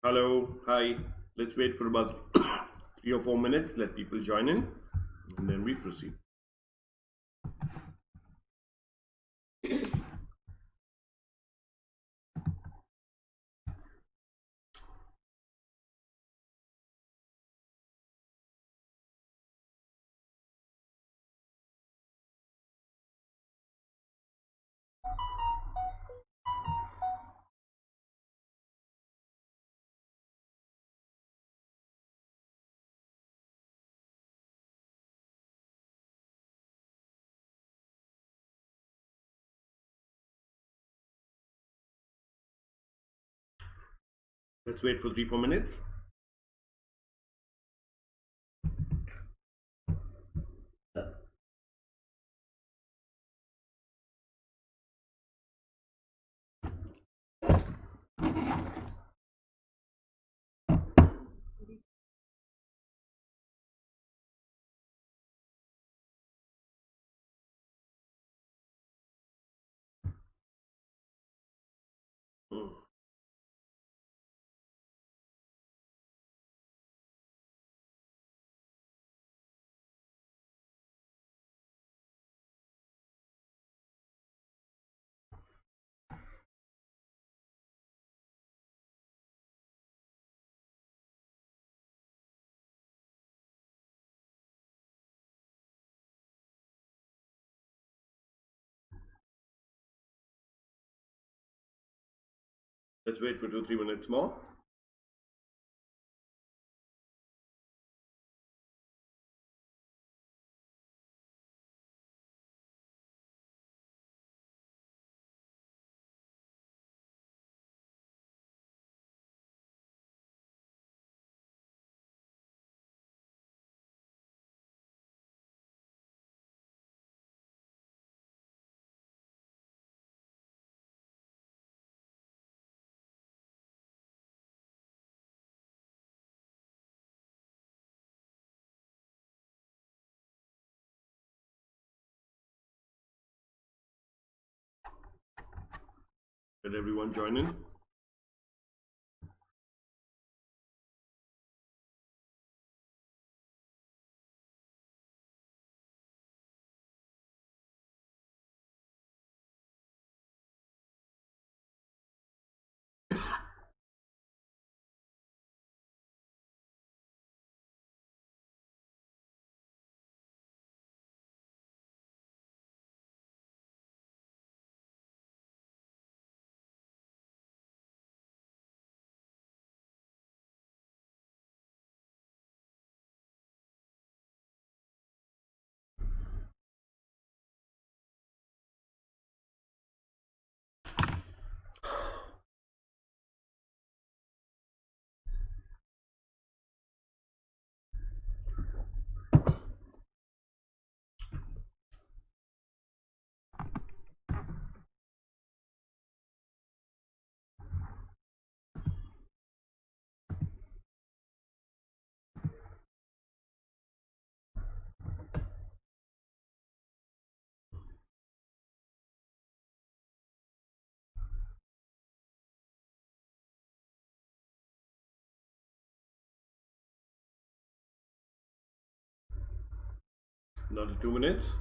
Hello, hi. Let's wait for about 3 or 4 minutes. Let people join in, and then we proceed. Let's wait for 3 or 4 minutes. Hmm. Let's wait for 2 or 3 minutes more. Let everyone join in. Another 2 minutes.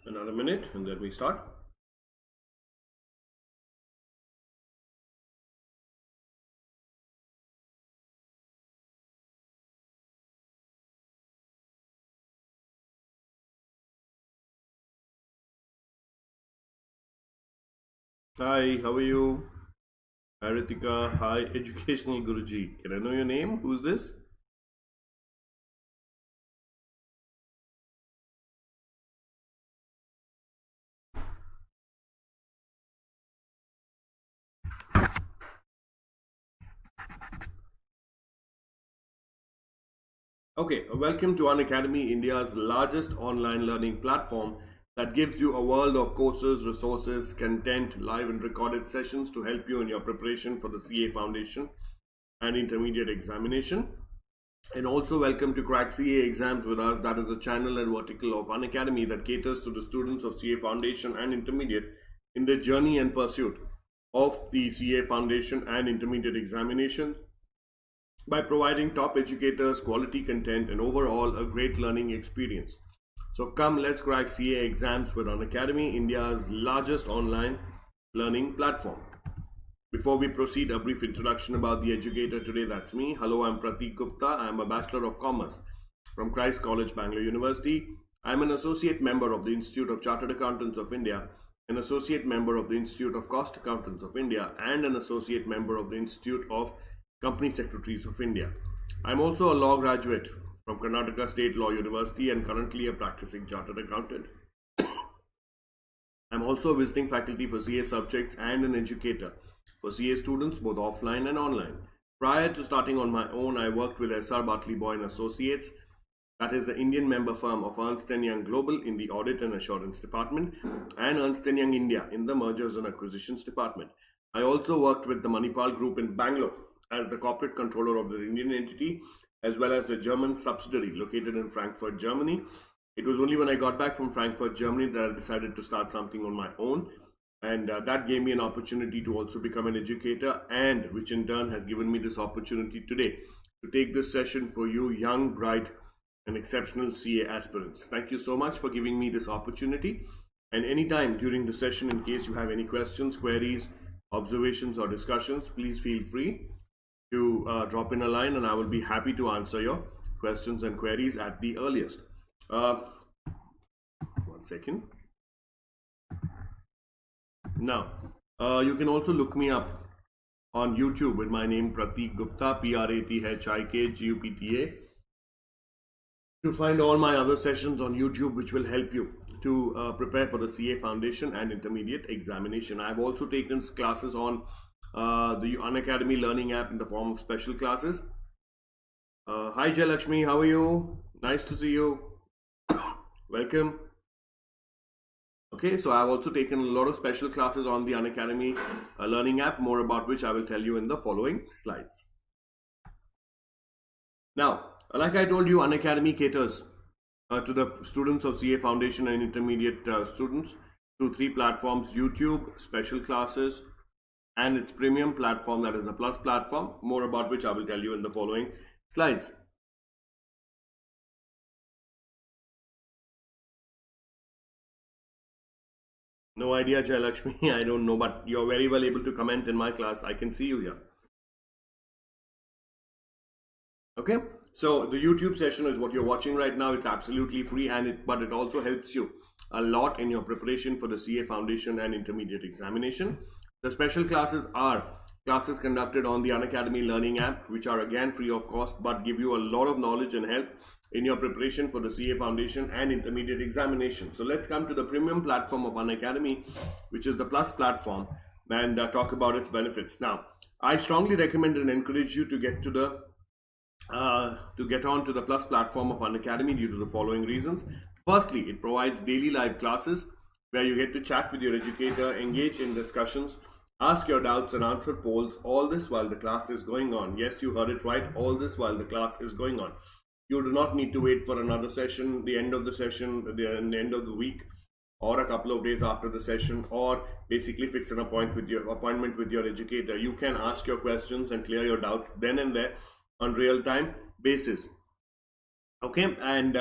Another minute, and then we start. Hi, how are you? Hi, Ritika. Hi, Educational Guruji. Can I know your name? Who's this? Okay, welcome to Unacademy, India's largest online learning platform that gives you a world of courses, resources, content, live and recorded sessions to help you in your preparation for the CA Foundation and Intermediate examination. And also welcome to Crack CA Exams with us. That is a channel and vertical of Unacademy that caters to the students of CA Foundation and Intermediate in their journey and pursuit of the CA Foundation and Intermediate examinations by providing top educators, quality content, and overall a great learning experience. So come, let's crack CA exams with Unacademy, India's largest online learning platform. Before we proceed, a brief introduction about the educator today. That's me. Hello, I'm Prathik Gupta. I'm a Bachelor of Commerce from Christ College, Bangalore University. I'm an associate member of the Institute of Chartered Accountants of India, an associate member of the Institute of Cost Accountants of India, and an associate member of the Institute of Company Secretaries of India. I'm also a law graduate from Karnataka State Law University and currently a practicing chartered accountant. I'm also a visiting faculty for CA subjects and an educator for CA students both offline and online. Prior to starting on my own, I worked with SR Bartley Boy and Associates, that is the Indian member firm of Ernst & Young Global in the Audit and Assurance Department, and Ernst & Young India in the Mergers and Acquisitions Department. I also worked with the Manipal Group in Bangalore as the corporate controller of the Indian entity, as well as the German subsidiary located in Frankfurt, Germany. It was only when I got back from Frankfurt, Germany, that I decided to start something on my own. And that gave me an opportunity to also become an educator, and which in turn has given me this opportunity today to take this session for you young, bright, and exceptional CA aspirants. Thank you so much for giving me this opportunity. And anytime during the session, in case you have any questions, queries, observations, or discussions, please feel free to drop in a line, and I will be happy to answer your questions and queries at the earliest. One second. Now, you can also look me up on YouTube with my name Prathik Gupta, Prathikgupta, to find all my other sessions on YouTube, which will help you to prepare for the CA Foundation and Intermediate examination. I've also taken classes on the Unacademy learning app in the form of special classes. Hi Jayalakshmi, how are you? Nice to see you. Welcome. Okay, so I've also taken a lot of special classes on the Unacademy learning app, more about which I will tell you in the following slides. Now, like I told you, Unacademy caters to the students of CA Foundation and Intermediate students through three platforms: YouTube, special classes, and its premium platform, that is the Plus platform, more about which I will tell you in the following slides. No idea, Jayalakshmi. I don't know, but you're very well able to comment in my class. I can see you here. Okay, so the YouTube session is what you're watching right now. It's absolutely free, but it also helps you a lot in your preparation for the CA Foundation and Intermediate examination. The special classes are classes conducted on the Unacademy learning app, which are again free of cost, but give you a lot of knowledge and help in your preparation for the CA Foundation and Intermediate examination. So let's come to the premium platform of Unacademy, which is the Plus platform, and talk about its benefits. Now, I strongly recommend and encourage you to get onto the Plus platform of Unacademy due to the following reasons. Firstly, it provides daily live classes where you get to chat with your educator, engage in discussions, ask your doubts, and answer polls, all this while the class is going on. Yes, you heard it right, all this while the class is going on. You do not need to wait for another session, the end of the session, the end of the week, or a couple of days after the session, or basically fix an appointment with your educator. You can ask your questions and clear your doubts then and there on real-time basis. Okay, and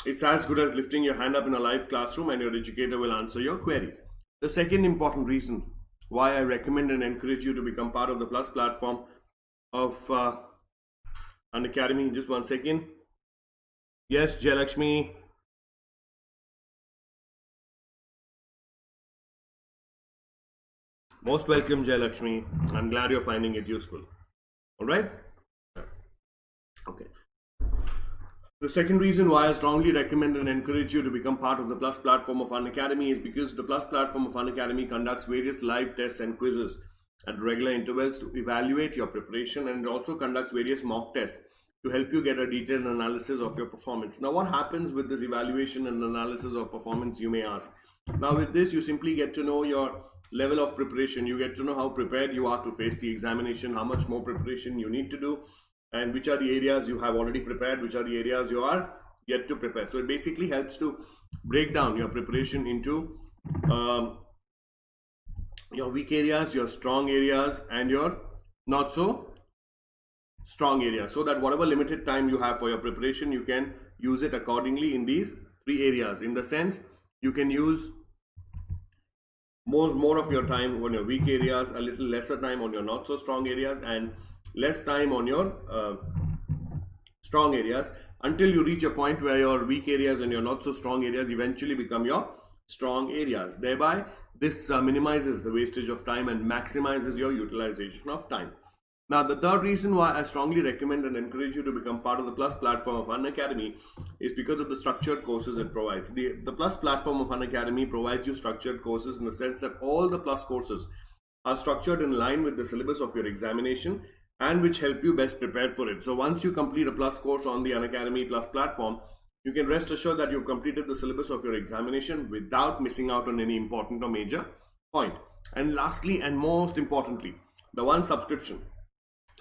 it's as good as lifting your hand up in a live classroom, and your educator will answer your queries. The second important reason why I recommend and encourage you to become part of the Plus platform of Unacademy. Just one second. Yes, Jayalakshmi. Most welcome, Jay Lakshmi. I'm glad you're finding it useful. All right? Okay. The second reason why I strongly recommend and encourage you to become part of the Plus platform of Unacademy is because the Plus platform of Unacademy conducts various live tests and quizzes at regular intervals to evaluate your preparation, and it also conducts various mock tests to help you get a detailed analysis of your performance. Now, what happens with this evaluation and analysis of performance, you may ask? Now, with this, you simply get to know your level of preparation. You get to know how prepared you are to face the examination, how much more preparation you need to do, and which are the areas you have already prepared, which are the areas you are yet to prepare. So it basically helps to break down your preparation into your weak areas, your strong areas, and your not so strong areas, so that whatever limited time you have for your preparation, you can use it accordingly in these three areas. In the sense, you can use more of your time on your weak areas, a little lesser time on your not so strong areas, and less time on your strong areas, until you reach a point where your weak areas and your not so strong areas eventually become your strong areas. Thereby, this minimizes the wastage of time and maximizes your utilization of time. Now, the third reason why I strongly recommend and encourage you to become part of the Plus platform of Unacademy is because of the structured courses it provides. The Plus platform of Unacademy provides you structured courses in the sense that all the Plus courses are structured in line with the syllabus of your examination and which help you best prepare for it. So once you complete a Plus course on the Unacademy Plus platform, you can rest assured that you've completed the syllabus of your examination without missing out on any important or major point. And lastly, and most importantly, the one subscription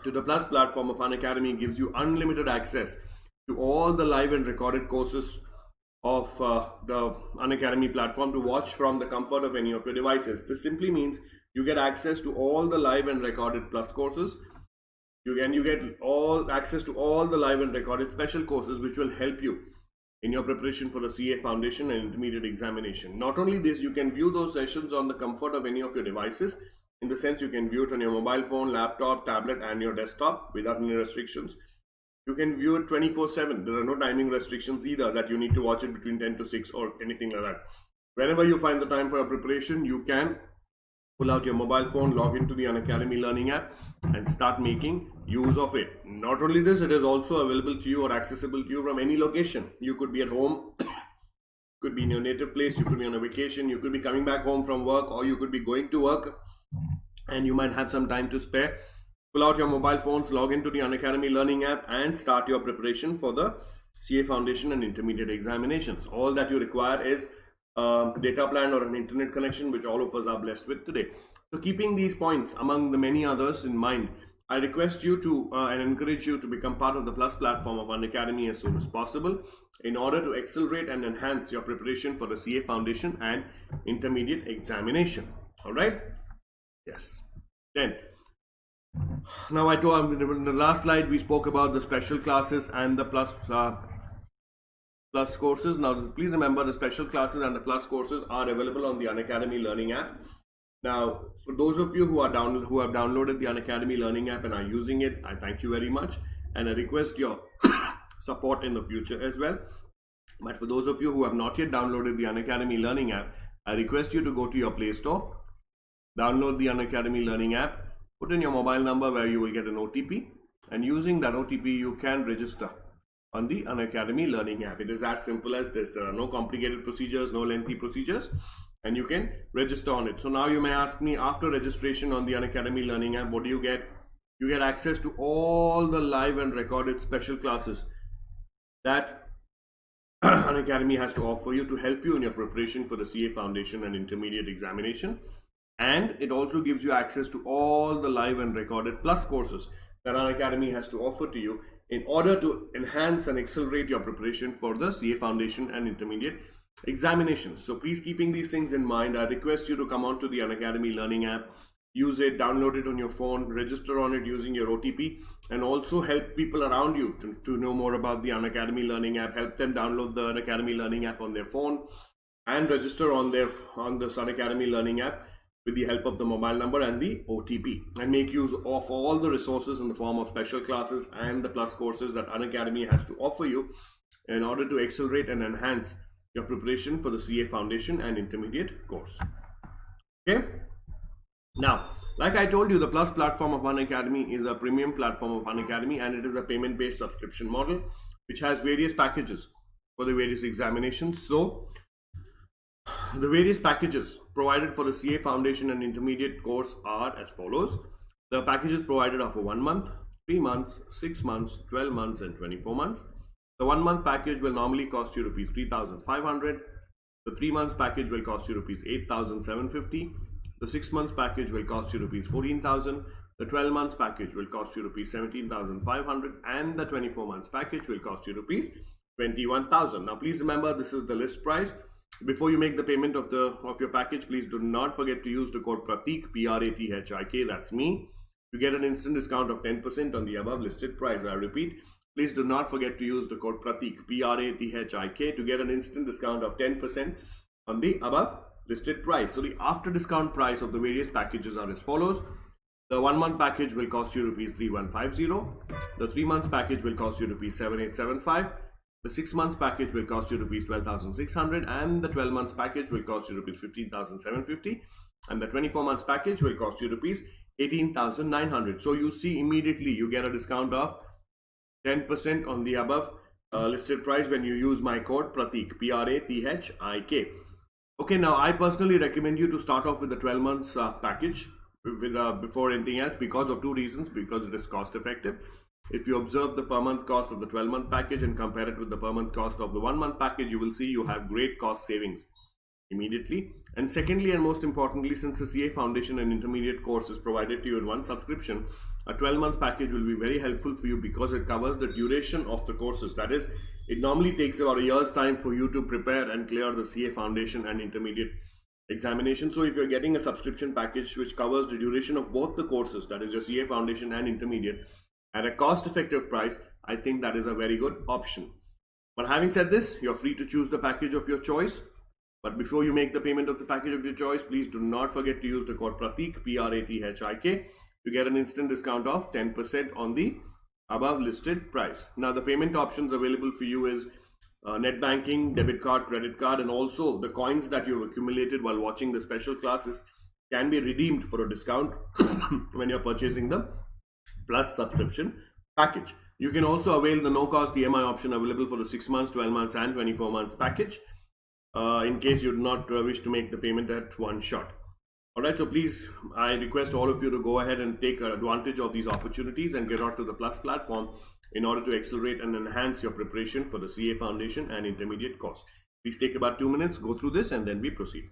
to the Plus platform of Unacademy gives you unlimited access to all the live and recorded courses of the Unacademy platform to watch from the comfort of any of your devices. This simply means you get access to all the live and recorded Plus courses. You get all access to all the live and recorded special courses which will help you in your preparation for the CA Foundation and Intermediate examination. Not only this, you can view those sessions on the comfort of any of your devices. In the sense, you can view it on your mobile phone, laptop, tablet, and your desktop without any restrictions. You can view it 24/7. There are no timing restrictions either that you need to watch it between 10 to 6 or anything like that. Whenever you find the time for your preparation, you can pull out your mobile phone, log into the Unacademy Learning app, and start making use of it. Not only this, it is also available to you or accessible to you from any location. You could be at home, could be in your native place, you could be on a vacation, you could be coming back home from work, or you could be going to work and you might have some time to spare. Pull out your mobile phones, log into the Unacademy Learning app, and start your preparation for the CA Foundation and Intermediate examinations. All that you require is a data plan or an internet connection, which all of us are blessed with today. So keeping these points among the many others in mind, I request you to and encourage you to become part of the Plus platform of Unacademy as soon as possible in order to accelerate and enhance your preparation for the CA Foundation and Intermediate examination. All right? Yes. Then, now I told in the last slide we spoke about the special classes and the plus courses. Now, please remember the special classes and the plus courses are available on the Unacademy Learning app. Now, for those of you who have downloaded the Unacademy Learning app and are using it, I thank you very much, and I request your support in the future as well. But for those of you who have not yet downloaded the Unacademy Learning app, I request you to go to your Play Store, download the Unacademy Learning app, put in your mobile number where you will get an OTP, and using that OTP you can register on the Unacademy Learning app. It is as simple as this. There are no complicated procedures, no lengthy procedures, and you can register on it. So now you may ask me, after registration on the Unacademy Learning app, what do you get? You get access to all the live and recorded special classes that Unacademy has to offer you to help you in your preparation for the CA Foundation and Intermediate examination. And it also gives you access to all the live and recorded plus courses that Unacademy has to offer to you in order to enhance and accelerate your preparation for the CA Foundation and Intermediate examinations. So please, keeping these things in mind, I request you to come on to the Unacademy Learning app, use it, download it on your phone, register on it using your OTP, and also help people around you to know more about the Unacademy Learning app. Help them download the Unacademy Learning app on their phone and register on the Unacademy Learning app with the help of the mobile number and the OTP, and make use of all the resources in the form of special classes and the plus courses that Unacademy has to offer you in order to accelerate and enhance your preparation for the CA Foundation and Intermediate course. Okay. Now, like I told you, the Plus platform of Unacademy is a premium platform of Unacademy, and it is a payment-based subscription model which has various packages for the various examinations. So, the various packages provided for the CA Foundation and Intermediate course are as follows. The packages provided are for 1 month, 3 months, 6 months, 12 months, and 24 months. The 1 month package will normally cost you rupees 3,500. The 3 months package will cost you rupees 8,750. The 6 months package will cost you rupees 14,000. The 12 months package will cost you rupees 17,500, and the 24 months package will cost you rupees 21,000. Now please remember, this is the list price. Before you make the payment of your package, please do not forget to use the code Prathik, Prathik, that's me, to get an instant discount of 10% on the above listed price. I repeat, please do not forget to use the code Prathik, Prathik, to get an instant discount of 10% on the above listed price. So the after discount price of the various packages are as follows. The 1 month package will cost you rupees 3,150. The 3 months package will cost you rupees 7,875. The 6 months package will cost you rupees 12,600, and the 12 months package will cost you rupees 15,750, and the 24 months package will cost you rupees 18,900. So you see, immediately you get a discount of 10% on the above listed price when you use my code Prathik, Prathik. Okay, now I personally recommend you to start off with the 12 months package before anything else, because of two reasons. Because it is cost effective. If you observe the per month cost of the 12-month package and compare it with the per month cost of the 1 month package, you will see you have great cost savings immediately. And secondly, and most importantly, since the CA Foundation and Intermediate course is provided to you in one subscription, a 12-month package will be very helpful for you because it covers the duration of the courses. That is, it normally takes about a year's time for you to prepare and clear the CA Foundation and Intermediate examination. So if you're getting a subscription package which covers the duration of both the courses, that is your CA Foundation and Intermediate, at a cost-effective price, I think that is a very good option. But having said this, you're free to choose the package of your choice. But before you make the payment of the package of your choice, please do not forget to use the code Prathik, Prathik, to get an instant discount of 10% on the above listed price. Now, the payment options available for you is net banking, debit card, credit card, and also the coins that you've accumulated while watching the special classes can be redeemed for a discount when you're purchasing the Plus subscription package. You can also avail the no-cost EMI option available for the 6 months, 12 months, and 24 months package in case you do not wish to make the payment at one shot. Alright, so please, I request all of you to go ahead and take advantage of these opportunities and get out to the Plus platform in order to accelerate and enhance your preparation for the CA Foundation and Intermediate course. Please take about 2 minutes, go through this, and then we proceed.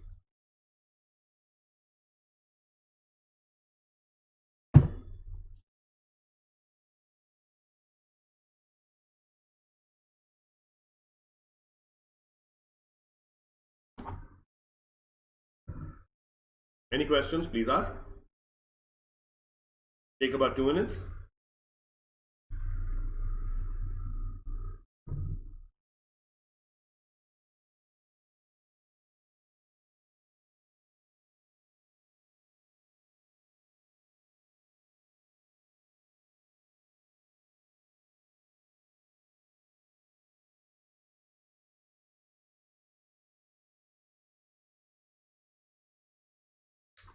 Any questions, please ask. Take about 2 minutes.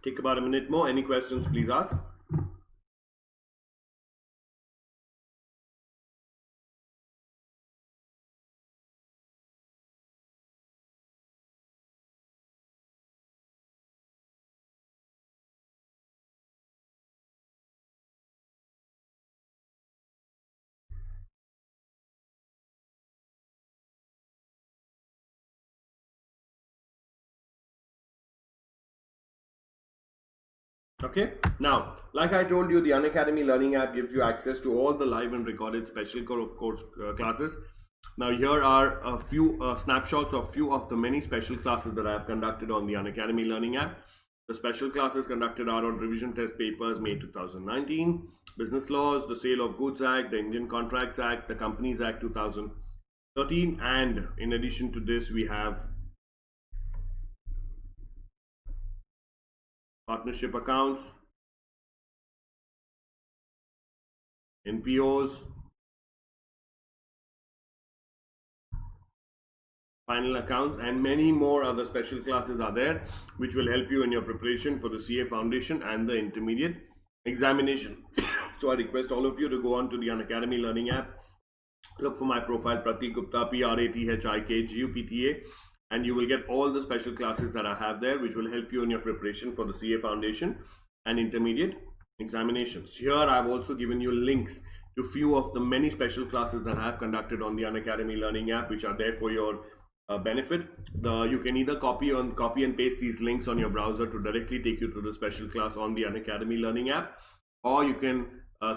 Take about a minute more. Any questions, please ask. Okay, now, like I told you, the Unacademy Learning app gives you access to all the live and recorded special course classes. Now, here are a few snapshots of few of the many special classes that I have conducted on the Unacademy Learning app. The special classes conducted are on Revision Test Papers May 2019, Business Laws, the Sale of Goods Act, the Indian Contracts Act, the Companies Act 2013, and in addition to this, we have partnership accounts, NPOs, final accounts, and many more other special classes are there, which will help you in your preparation for the CA Foundation and the intermediate examination. So I request all of you to go on to the Unacademy Learning app, look for my profile, Prathik Gupta, Prathikgupta, and you will get all the special classes that I have there, which will help you in your preparation for the CA Foundation and intermediate examinations. Here I've also given you links to few of the many special classes that I have conducted on the Unacademy Learning app, which are there for your benefit. You can either copy and paste these links on your browser to directly take you to the special class on the Unacademy Learning app, or you can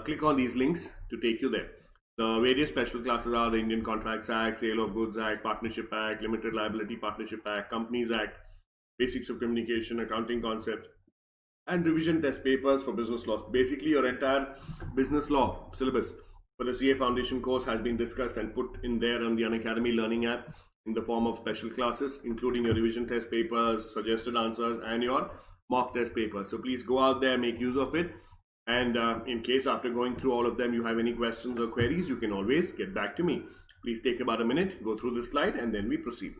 click on these links to take you there. The various special classes are the Indian Contracts Act, Sale of Goods Act, Partnership Act, Limited Liability Partnership Act, Companies Act, Basics of Communication, Accounting Concepts, and revision test papers for business law. Basically, your entire business law syllabus for the CA Foundation course has been discussed and put in there on the Unacademy Learning app in the form of special classes, including your revision test papers, suggested answers, and your mock test papers. So please go out there, make use of it. And in case after going through all of them you have any questions or queries, you can always get back to me. Please take about a minute, go through this slide, and then we proceed.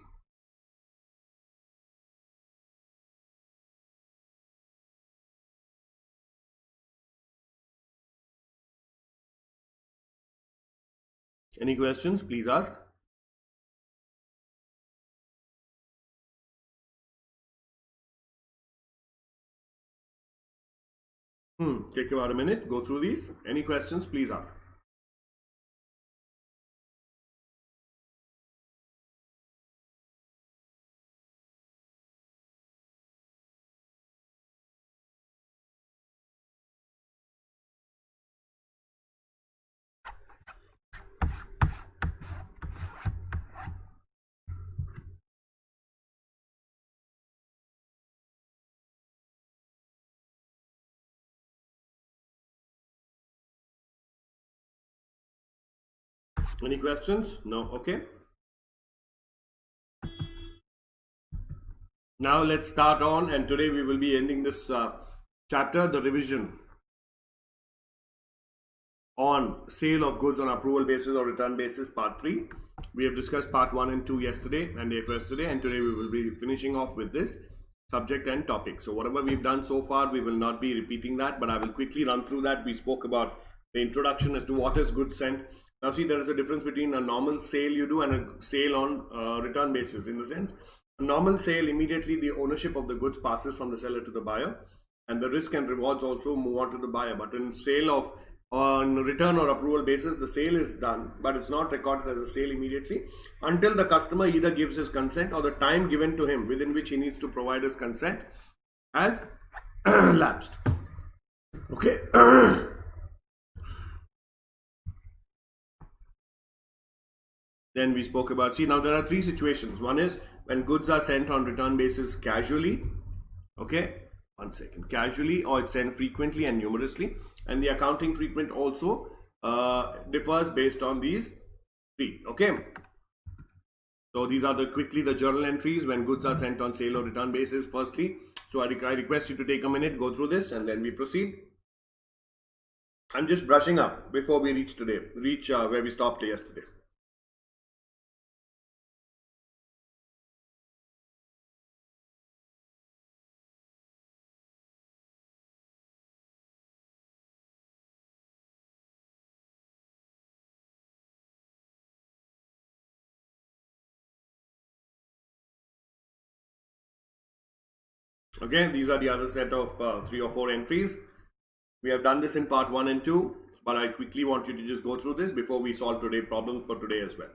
Any questions, please ask. Take about a minute, go through these. Any questions, please ask. Any questions? No? Okay. Now let's start on, and today we will be ending this chapter, the revision on sale of goods on approval basis or return basis, part 3. We have discussed part 1 and 2 yesterday and day first today, and today we will be finishing off with this subject and topic. So whatever we've done so far, we will not be repeating that, but I will quickly run through that. We spoke about the introduction as to what is goods sent. Now see, there is a difference between a normal sale you do and a sale on return basis. In the sense, a normal sale, immediately the ownership of the goods passes from the seller to the buyer, and the risk and rewards also move on to the buyer. But in sale of on return or approval basis, the sale is done, but it's not recorded as a sale immediately until the customer either gives his consent or the time given to him within which he needs to provide his consent has lapsed. Okay. Then we spoke about, see, now there are 3 situations. One is when goods are sent on return basis casually. Okay, one second, casually, or it's sent frequently and numerously, and the accounting treatment also differs based on these 3. Okay, so these are quickly the journal entries when goods are sent on sale or return basis firstly. So I request you to take a minute, go through this, and then we proceed. I'm just brushing up before we reach where we stopped yesterday. Okay, these are the other set of 3 or 4 entries. We have done this in part 1 and 2, but I quickly want you to just go through this before we solve today's problem for today as well.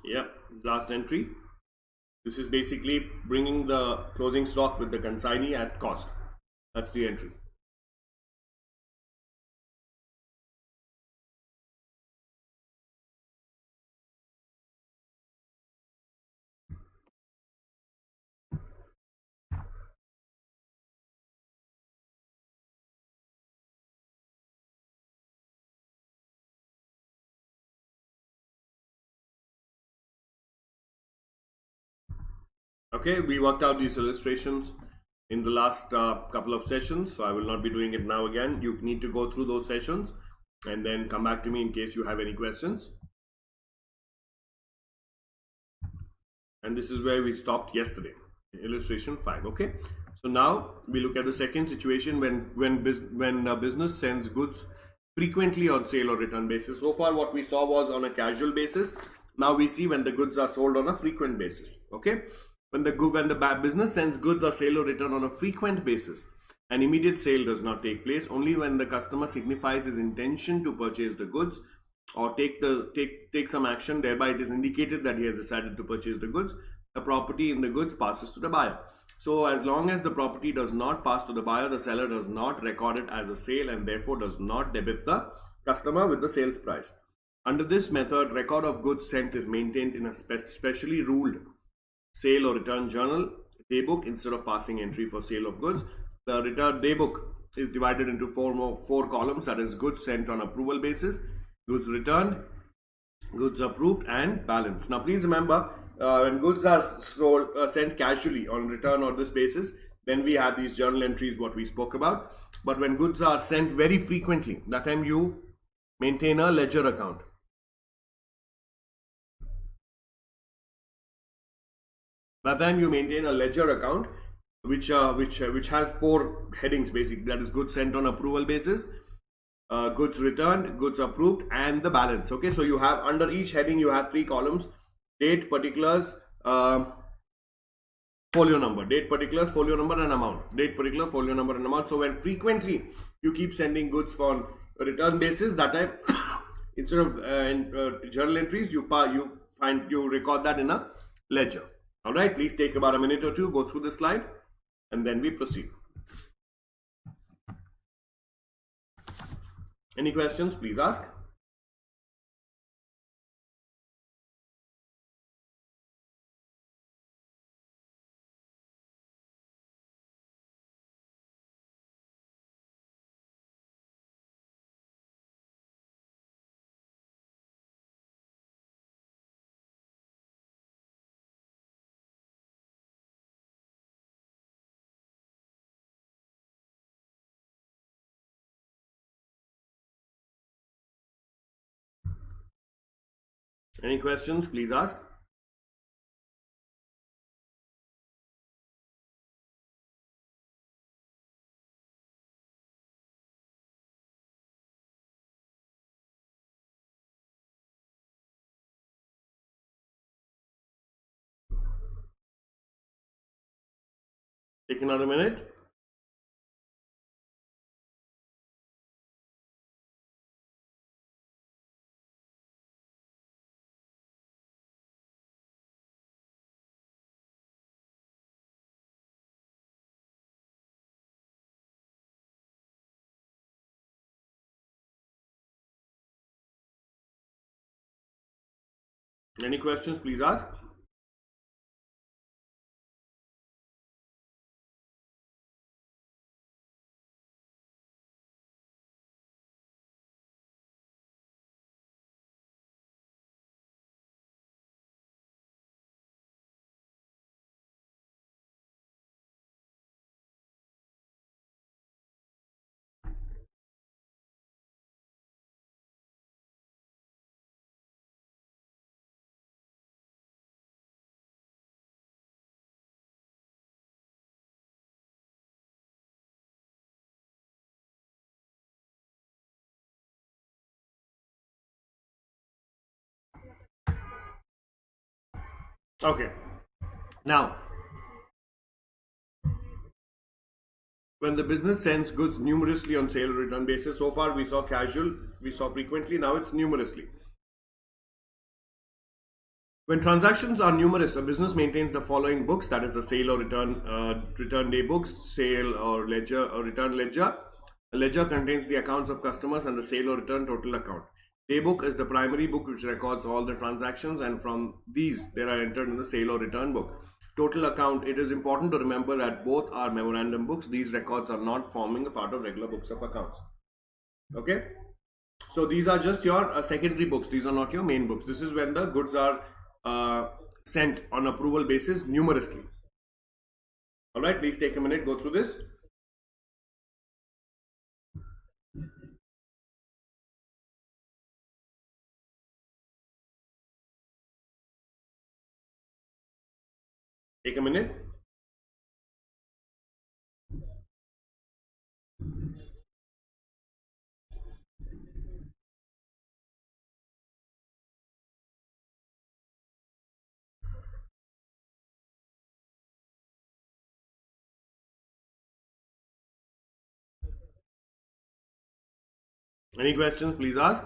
Yeah, last entry. This is basically bringing the closing stock with the consignee at cost. That's the entry. Okay, we worked out these illustrations in the last couple of sessions, so I will not be doing it now again. You need to go through those sessions and then come back to me in case you have any questions. And this is where we stopped yesterday, illustration 5. Okay, so now we look at the second situation when a business sends goods frequently on sale or return basis. So far what we saw was on a casual basis. Now we see when the goods are sold on a frequent basis. Okay, when the business sends goods or sale or return on a frequent basis, an immediate sale does not take place. Only when the customer signifies his intention to purchase the goods or take some action, thereby it is indicated that he has decided to purchase the goods, the property in the goods passes to the buyer. So as long as the property does not pass to the buyer, the seller does not record it as a sale and therefore does not debit the customer with the sales price. Under this method, record of goods sent is maintained in a specially ruled sale or return journal daybook instead of passing entry for sale of goods. The return daybook is divided into four columns, that is goods sent on approval basis, goods returned, goods approved, and balance. Now please remember, when goods are sent casually on return or this basis, then we have these journal entries what we spoke about. But when goods are sent very frequently, that time you maintain a ledger account. That time you maintain a ledger account which has four headings basically, that is goods sent on approval basis, goods returned, goods approved, and the balance. Okay, so you have under each heading you have three columns: date, particulars, folio number, date, particulars, folio number, and amount. Date, particular, folio number, and amount. So when frequently you keep sending goods on a return basis, that time instead of journal entries, you record that in a ledger. All right, please take about a minute or two, go through the slide, and then we proceed. Any questions, please ask. Any questions, please ask. Take another minute. Any questions, please ask. Okay. Now, when the business sends goods numerously on sale or return basis, so far we saw casual, we saw frequently, now it's numerously. When transactions are numerous, a business maintains the following books, that is the sale or return day books, sale or ledger or return ledger. A ledger contains the accounts of customers and the sale or return total account. Daybook is the primary book which records all the transactions, and from these they are entered in the sale or return book. Total account, it is important to remember that both are memorandum books. These records are not forming a part of regular books of accounts. Okay, so these are just your secondary books. These are not your main books. This is when the goods are sent on approval basis numerously. All right, please take a minute, go through this. Take a minute. Any questions, please ask.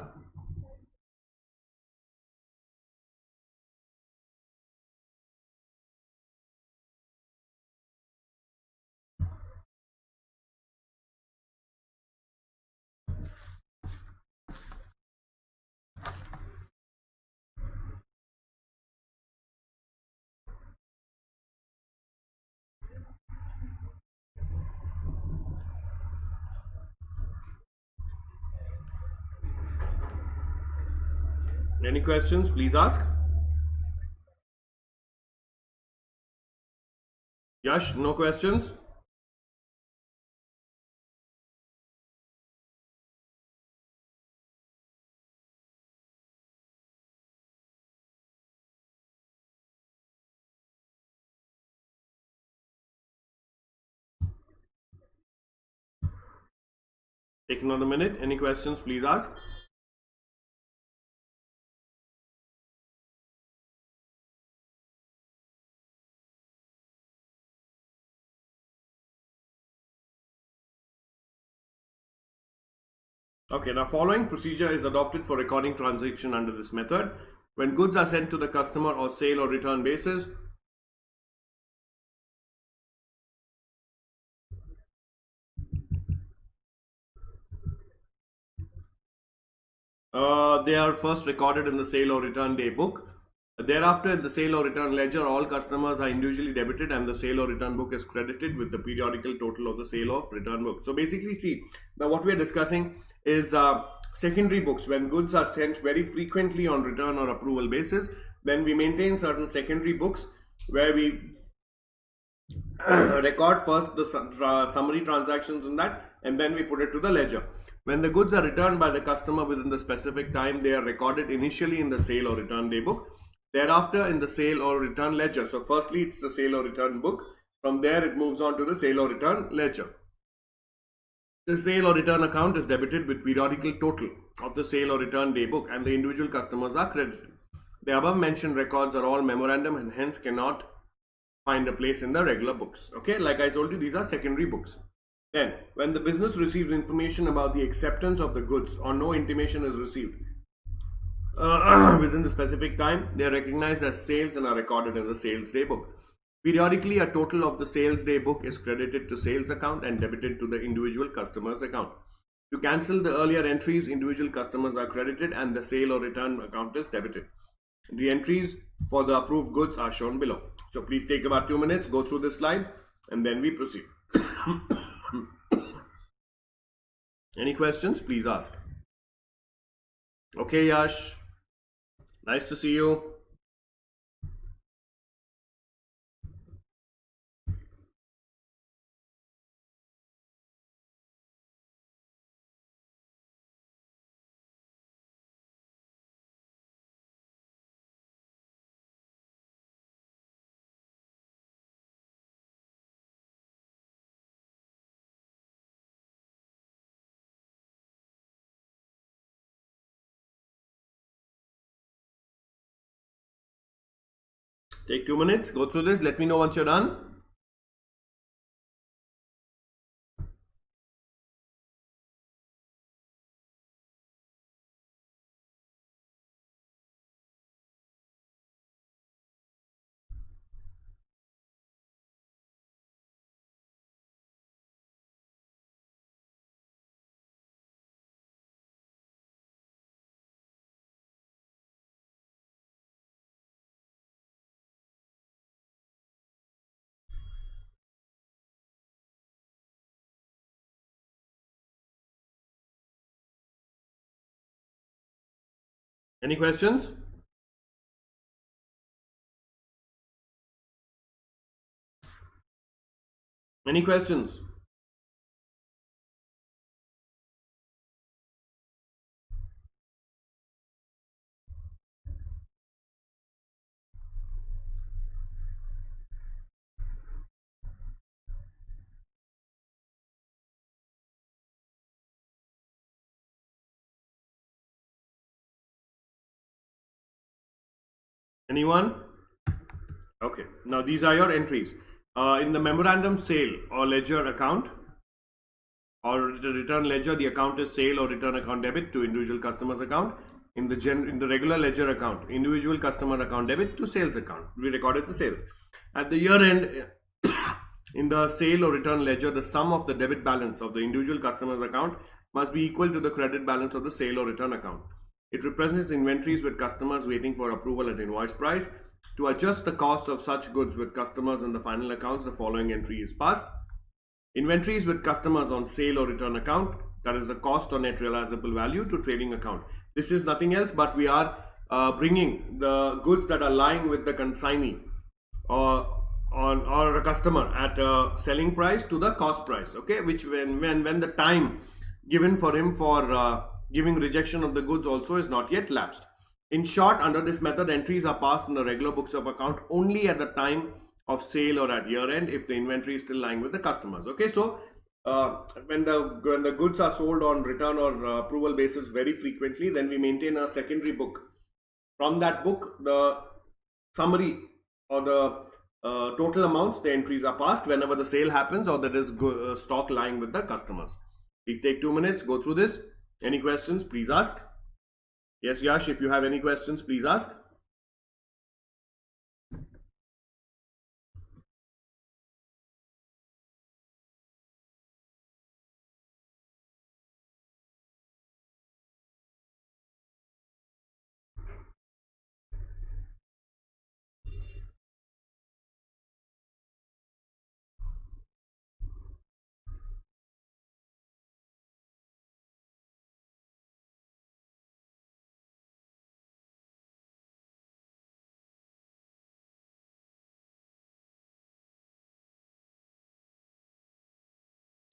Any questions, please ask. Yash, no questions? Take another minute. Any questions, please ask. Okay, now following procedure is adopted for recording transaction under this method. When goods are sent to the customer or sale or return basis, they are first recorded in the sale or return day book. Thereafter, in the sale or return ledger, all customers are individually debited and the sale or return book is credited with the periodical total of the sale or return book. So basically, see, now what we are discussing is secondary books. When goods are sent very frequently on return or approval basis, then we maintain certain secondary books where we record first the summary transactions in that, and then we put it to the ledger. When the goods are returned by the customer within the specific time, they are recorded initially in the sale or return day book, thereafter in the sale or return ledger. So firstly it's the sale or return book, from there it moves on to the sale or return ledger. The sale or return account is debited with periodical total of the sale or return day book and the individual customers are credited. The above mentioned records are all memorandum and hence cannot find a place in the regular books. Okay, like I told you, these are secondary books. Then, when the business receives information about the acceptance of the goods or no intimation is received within the specific time, they are recognized as sales and are recorded in the sales day book. Periodically, a total of the sales day book is credited to sales account and debited to the individual customer's account. To cancel the earlier entries, individual customers are credited and the sale or return account is debited. The entries for the approved goods are shown below. So please take about 2 minutes, go through this slide, and then we proceed. Any questions? Please ask. Okay, Yash. Nice to see you. Take 2 minutes, go through this. Let me know once you're done. Any questions? Any questions? Anyone? Okay. Now these are your entries. In the memorandum sale or ledger account or the return ledger, the account is sale or return account debit to individual customer's account. In the regular ledger account, individual customer account debit to sales account. We recorded the sales. At the year end, in the sale or return ledger, the sum of the debit balance of the individual customer's account must be equal to the credit balance of the sale or return account. It represents inventories with customers waiting for approval at invoice price. To adjust the cost of such goods with customers in the final accounts, the following entry is passed. Inventories with customers on sale or return account, that is the cost or net realizable value, to trading account. This is nothing else but we are bringing the goods that are lying with the consignee or a customer at a selling price to the cost price, okay, which when the time given for him for giving rejection of the goods also is not yet lapsed. In short, under this method, entries are passed in the regular books of account only at the time of sale or at year end if the inventory is still lying with the customers. Okay, so when the goods are sold on return or approval basis very frequently, then we maintain a secondary book. From that book, the summary or the total amounts, the entries are passed whenever the sale happens or there is stock lying with the customers. Please take 2 minutes, go through this. Any questions, please ask. Yes, Yash, if you have any questions, please ask.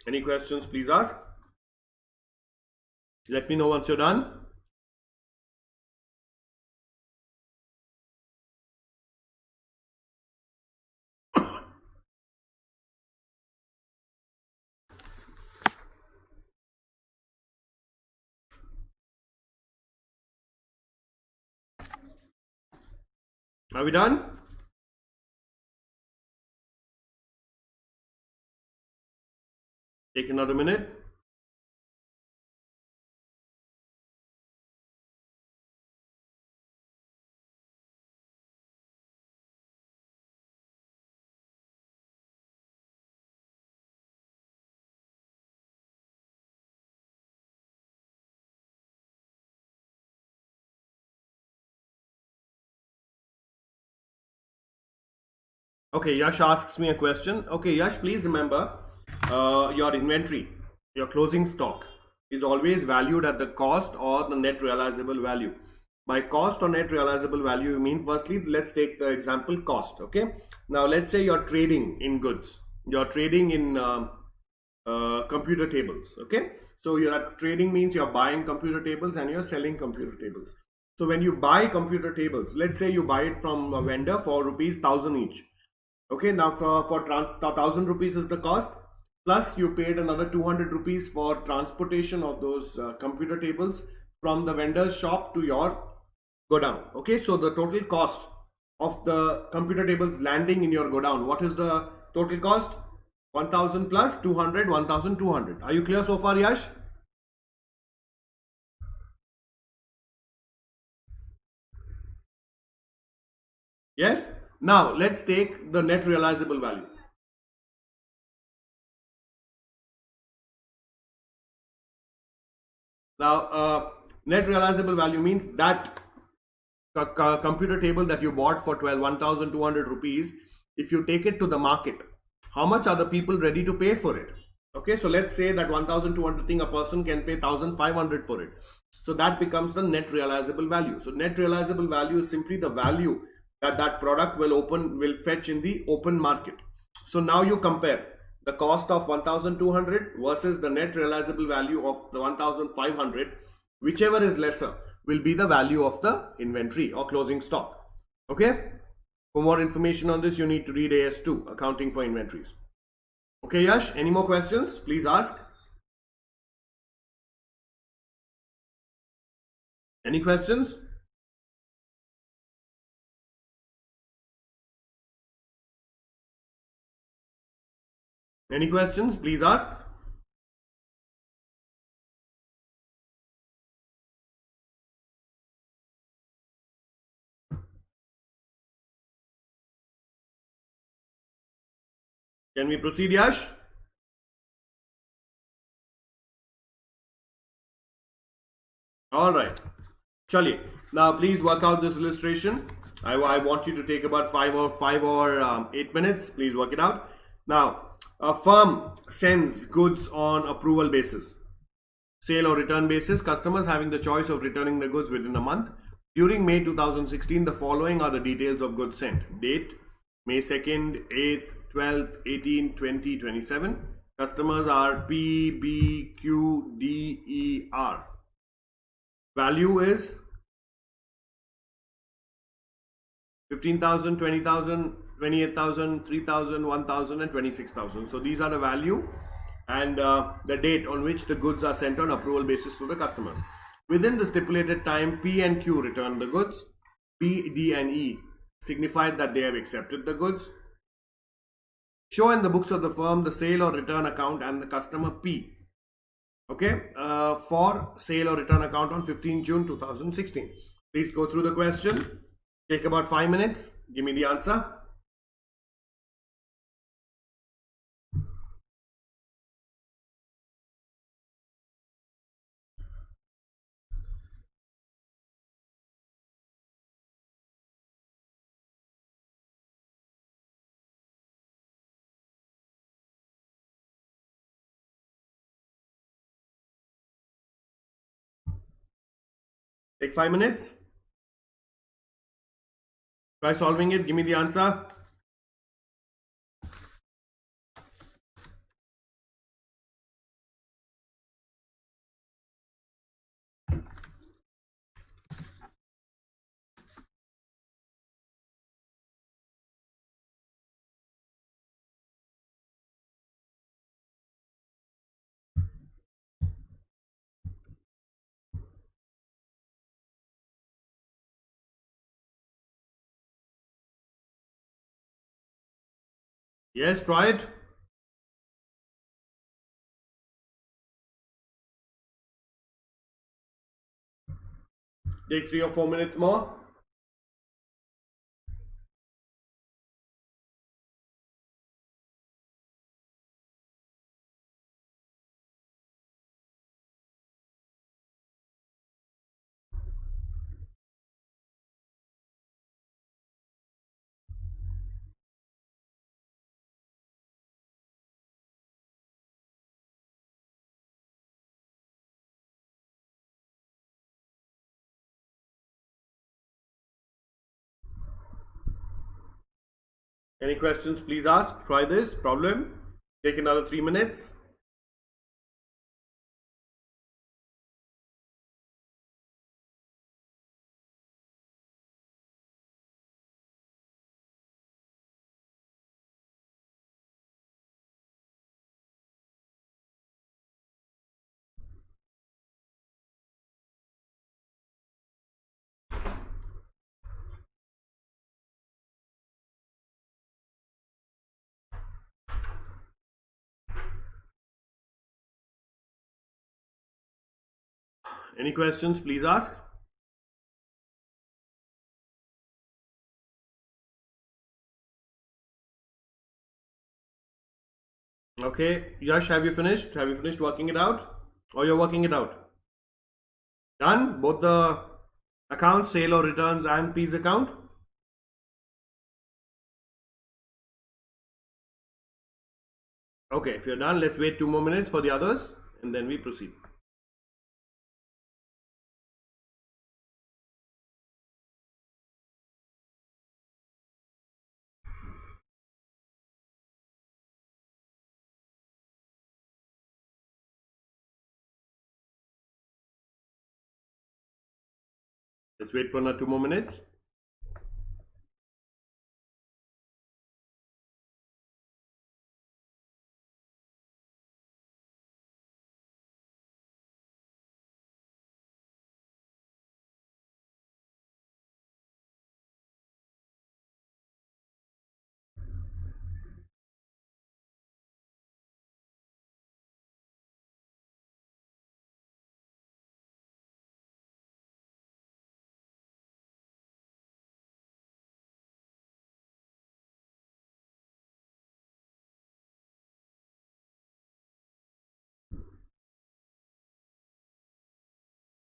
Any questions, please ask. Let me know once you're done. Are we done? Take another minute. Okay, Yash asks me a question. Okay, Yash, please remember your inventory, your closing stock is always valued at the cost or the net realizable value. By cost or net realizable value, you mean firstly, let's take the example cost. Okay, now let's say you're trading in goods, you're trading in computer tables. Okay, so you're trading means you're buying computer tables and you're selling computer tables. So when you buy computer tables, let's say you buy it from a vendor for rupees 1000 each. Okay, now for 1000 rupees is the cost, plus you paid another 200 rupees for transportation of those computer tables from the vendor's shop to your godown. Okay, so the total cost of the computer tables landing in your godown, what is the total cost? 1000 plus 200, 1200. Are you clear so far, Yash? Yes. Now let's take the net realizable value. Now net realizable value means that computer table that you bought for 12,200 rupees, if you take it to the market, how much are the people ready to pay for it? Okay, so let's say that 1200 thing, a person can pay 1500 for it. So that becomes the net realizable value. So net realizable value is simply the value that product will fetch in the open market. So now you compare the cost of 1200 versus the net realizable value of the 1500, whichever is lesser will be the value of the inventory or closing stock. Okay, for more information on this you need to read AS2, accounting for inventories. Okay Yash, any more questions? Please ask. Any questions? Any questions? Please ask. Can we proceed, Yash? All right. Chaliye. Now, please work out this illustration. I want you to take about 8 minutes. Please work it out. Now, a firm sends goods on approval basis, sale or return basis. Customers having the choice of returning the goods within a month. During May 2016, the following are the details of goods sent. Date: May 2nd, 8th, 12th, 18th, 20, 27. Customers are P, B, Q, D, E, R. Value is 15,000, 20,000, 28,000, 3,000, 1,000 and 26,000. So these are the value and the date on which the goods are sent on approval basis to the customers. Within the stipulated time, P and Q return the goods. P, D and E signified that they have accepted the goods. Show in the books of the firm the sale or return account and the customer P. Okay, for sale or return account on 15 June 2016. Please go through the question. Take about 5 minutes. Give me the answer. Take 5 minutes. Try solving it. Give me the answer. Yes, try it. Take 3 or 4 minutes more. Any questions? Please ask. Try this problem. Take another 3 minutes. Any questions? Please ask. Okay, Yash, have you finished? Have you finished working it out? Or you're working it out? Done? Both the accounts, sale or returns and P's account? Okay, if you're done, let's wait 2 more minutes for the others and then we proceed. Let's wait for another 2 more minutes.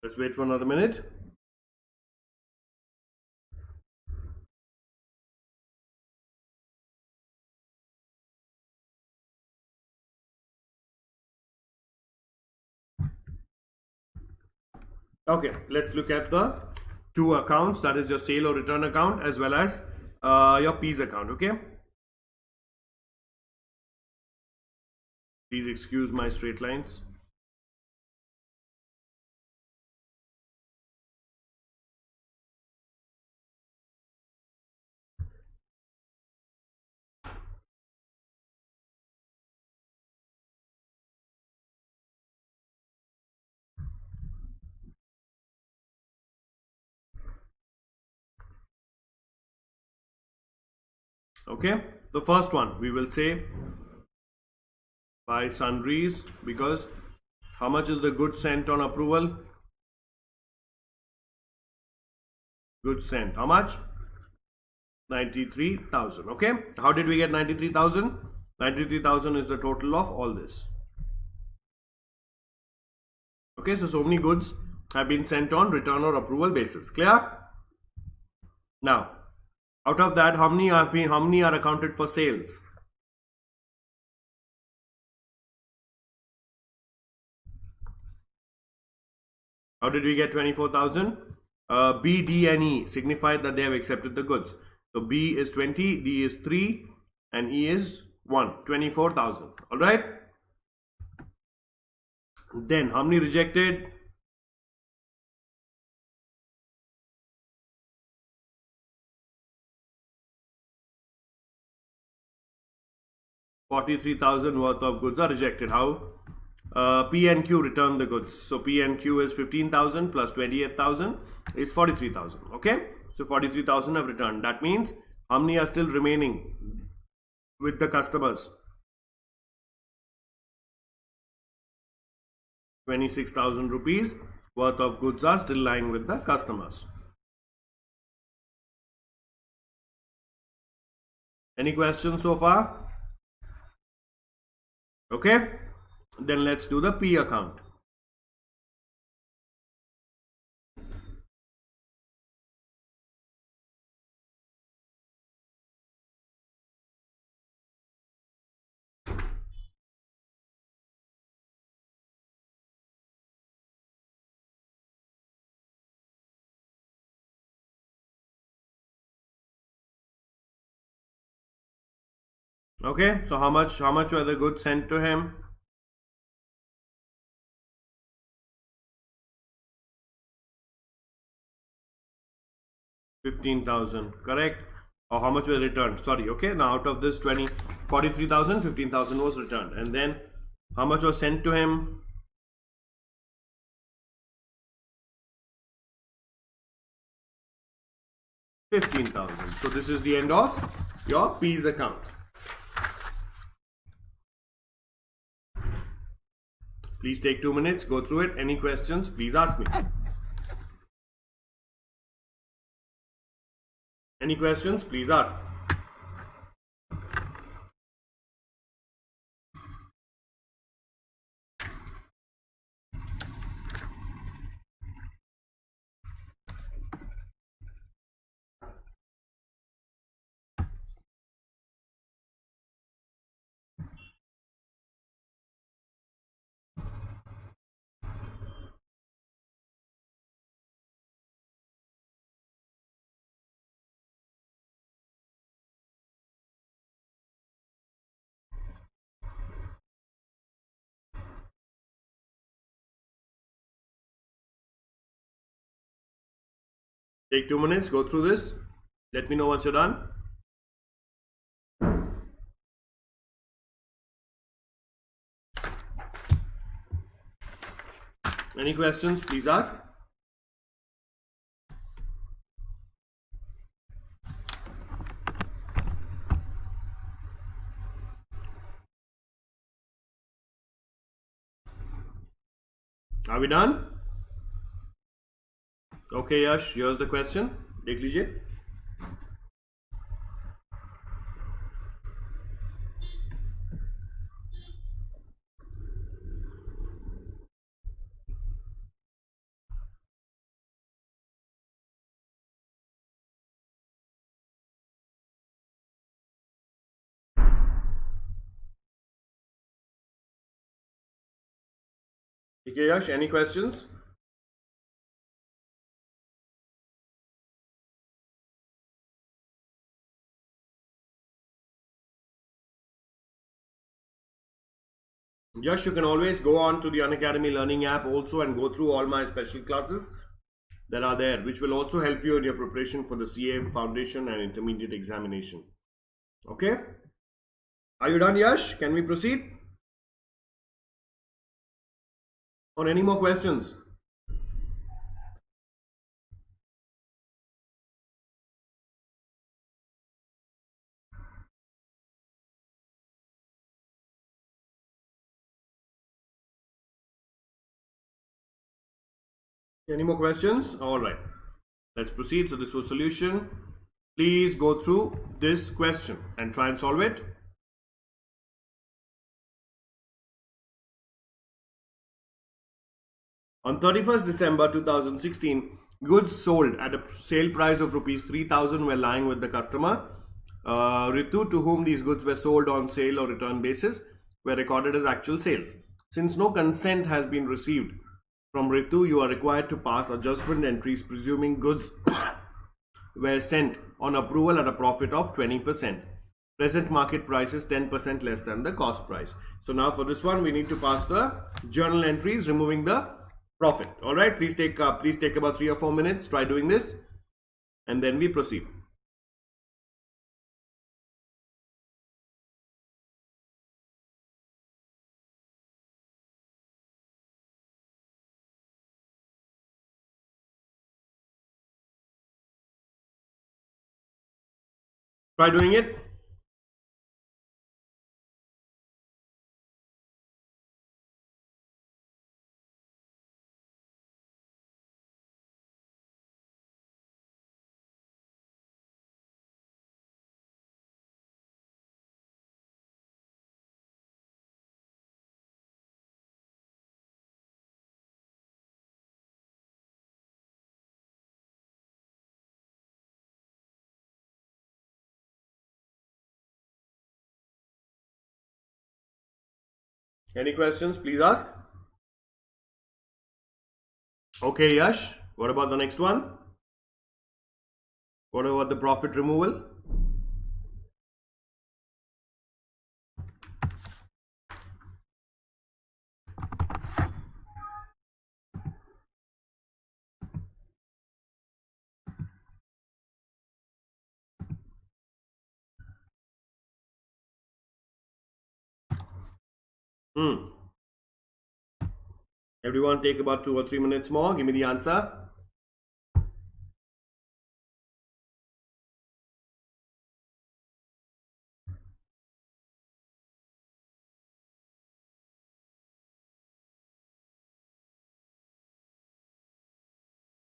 Let's wait for another minute. Okay, let's look at the two accounts, that is your sale or return account as well as your P's account. Okay, please excuse my straight lines. Okay, the first one we will say by sundries, because how much is the goods sent on approval? Goods sent, how much? 93,000. Okay, how did we get 93,000? 93,000 is the total of all this. Okay, so many goods have been sent on return or approval basis. Clear? Now, out of that, how many are accounted for sales? How did we get 24,000? B, D, and E signified that they have accepted the goods. So B is 20, D is 3, and E is 1. 24,000. All right. Then how many rejected? 43,000 worth of goods are rejected. How? P and Q return the goods. So P and Q is 15,000 plus 28,000 is 43,000. Okay, so 43,000 have returned. That means how many are still remaining with the customers? 26,000 rupees worth of goods are still lying with the customers. Any questions so far? Okay, then let's do the P account. Okay, so how much were the goods sent to him? 15,000, correct? Or how much was returned? Sorry, okay. Now out of this 43,000, 15,000 was returned. And then how much was sent to him? 15,000. So this is the end of your P's account. Please take 2 minutes, go through it. Any questions, please ask me. Any questions, please ask. Take 2 minutes, go through this. Let me know once you're done. Any questions, please ask. Are we done? Okay, Yash, here's the question. देख लीजिए. Okay, Yash, any questions? Yash, you can always go on to the Unacademy Learning app also and go through all my special classes that are there, which will also help you in your preparation for the CA Foundation and Intermediate examination. Okay? Are you done, Yash? Can we proceed? Or any more questions? Any more questions? All right. Let's proceed. So this was solution. Please go through this question and try and solve it. On 31st December 2016, goods sold at a sale price of rupees 3,000 were lying with the customer. Ritu, to whom these goods were sold on sale or return basis, were recorded as actual sales. Since no consent has been received from Ritu, you are required to pass adjustment entries presuming goods were sent on approval at a profit of 20%. Present market price is 10% less than the cost price. So now for this one, we need to pass the journal entries, removing the profit. All right, please take about 3 or 4 minutes. Try doing this, and then we proceed. Try doing it. Any questions, please ask. Okay, Yash, what about the next one? What about the profit removal? Everyone take about 2 or 3 minutes more. Give me the answer.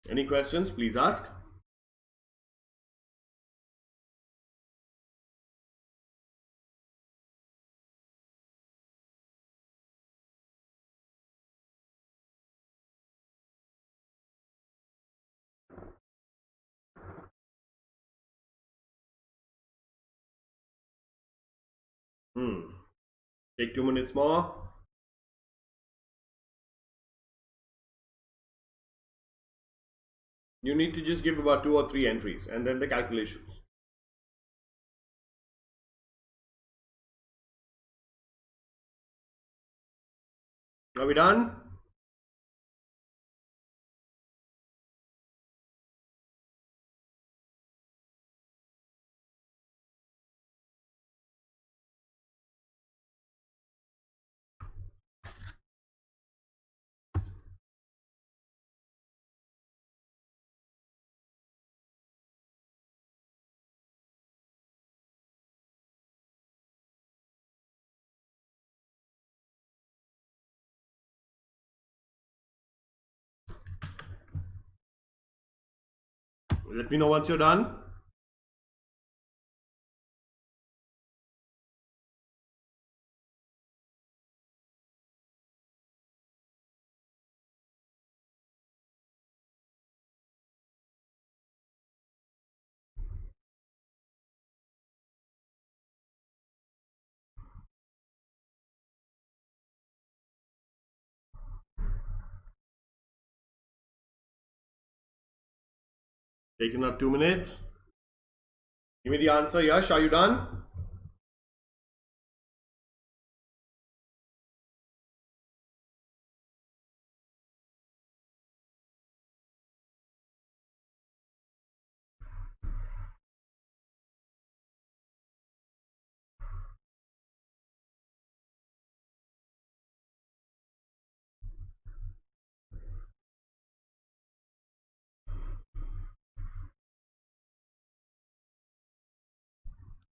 Any questions, please ask. Take 2 minutes more. You need to just give about 2 or 3 entries and then the calculations. Are we done? Let me know once you're done. Taking up 2 minutes. Give me the answer. Yash, are you done?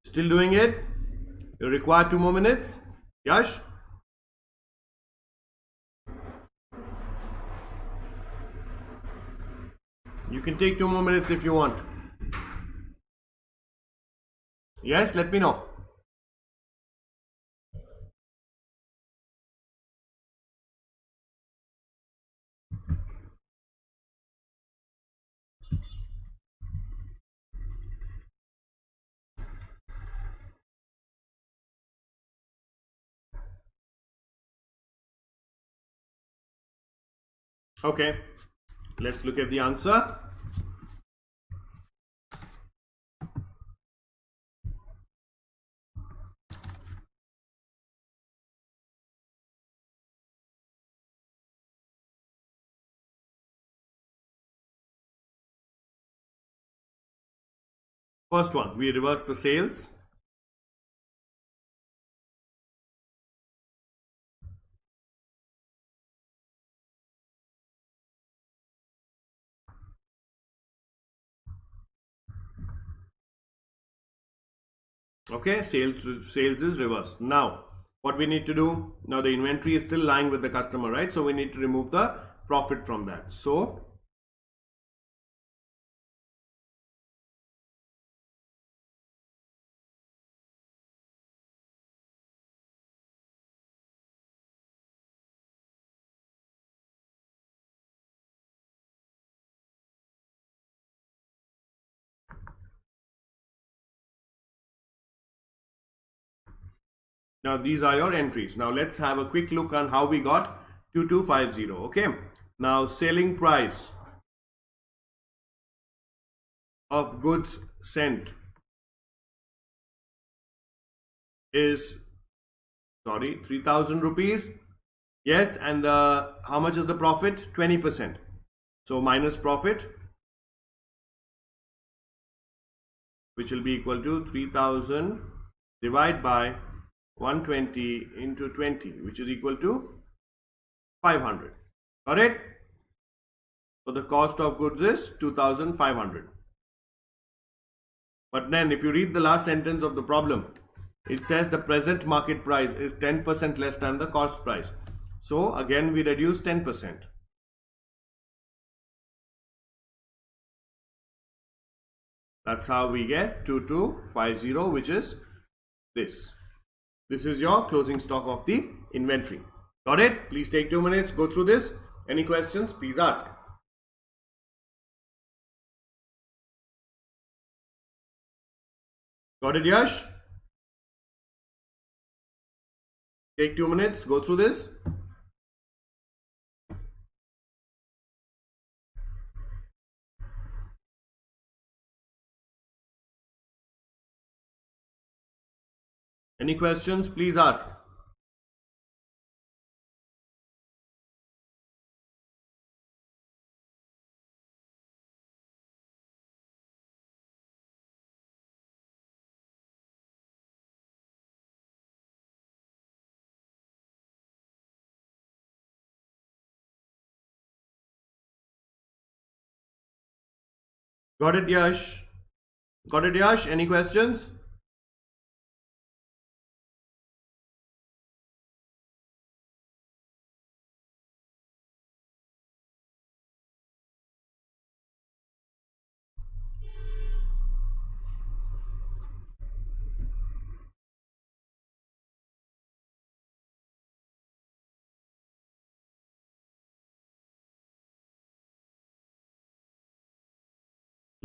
Still doing it? You require 2 more minutes. Yash? You can take 2 more minutes if you want. Yes, let me know. Okay, let's look at the answer. First one, we reverse the sales. Okay, sales is reversed. Now, what we need to do, now the inventory is still lying with the customer, right? So we need to remove the profit from that. So now these are your entries. Now let's have a quick look on how we got 2250. Okay, now selling price of goods sent is 3000 rupees. Yes, and how much is the profit? 20%. So minus profit, which will be equal to 3000 divided by 120 into 20, which is equal to 500. Got it? So the cost of goods is 2500. But then if you read the last sentence of the problem, it says the present market price is 10% less than the cost price. So again we reduce 10%. That's how we get 2250, which is this. This is your closing stock of the inventory. Got it? Please take 2 minutes, go through this. Any questions, please ask. Got it, Yash? Take 2 minutes, go through this. Any questions, please ask. Got it, Yash? Got it, Yash? Any questions?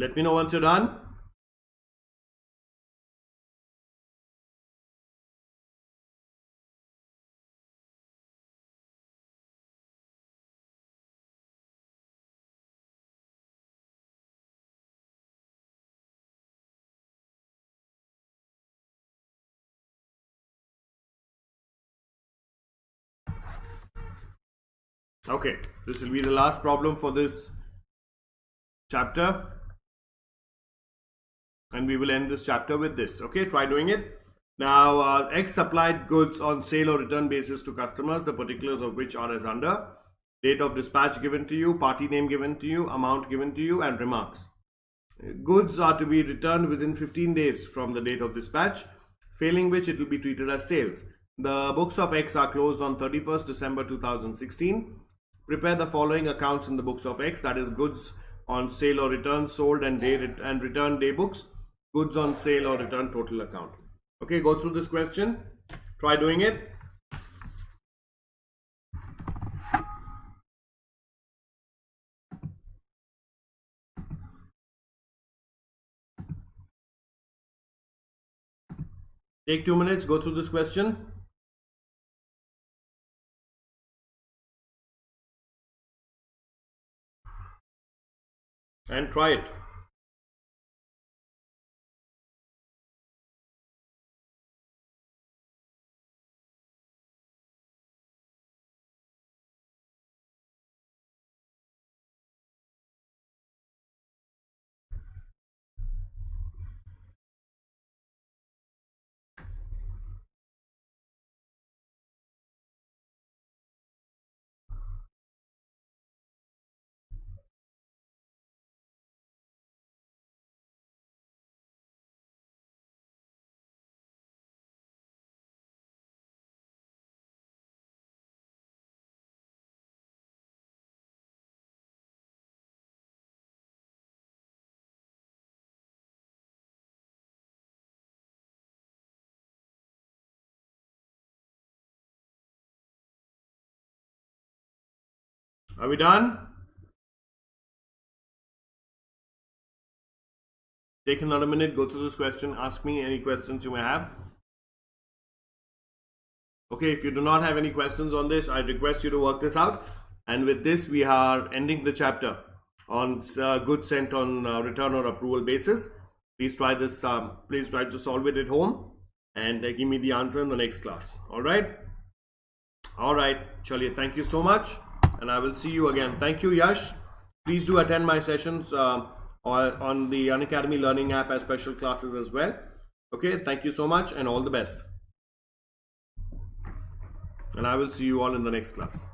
Let me know once you're done. Okay, this will be the last problem for this chapter, and we will end this chapter with this. Okay, try doing it. Now, X supplied goods on sale or return basis to customers, the particulars of which are as under: date of dispatch given to you, party name given to you, amount given to you, and remarks. Goods are to be returned within 15 days from the date of dispatch, failing which it will be treated as sales. The books of X are closed on 31st December 2016. Prepare the following accounts in the books of X, that is goods on sale or return, sold and return day books, goods on sale or return total account. Okay, go through this question. Try doing it. Take 2 minutes, go through this question. And try it. Are we done? Take another minute, go through this question, ask me any questions you may have. Okay, if you do not have any questions on this, I request you to work this out. And with this, we are ending the chapter on goods sent on return or approval basis. Please try this. Please try to solve it at home and give me the answer in the next class. All right. All right, Chaliye, thank you so much, and I will see you again. Thank you, Yash. Please do attend my sessions on the Unacademy Learning app as special classes as well. Okay, thank you so much and all the best. And I will see you all in the next class.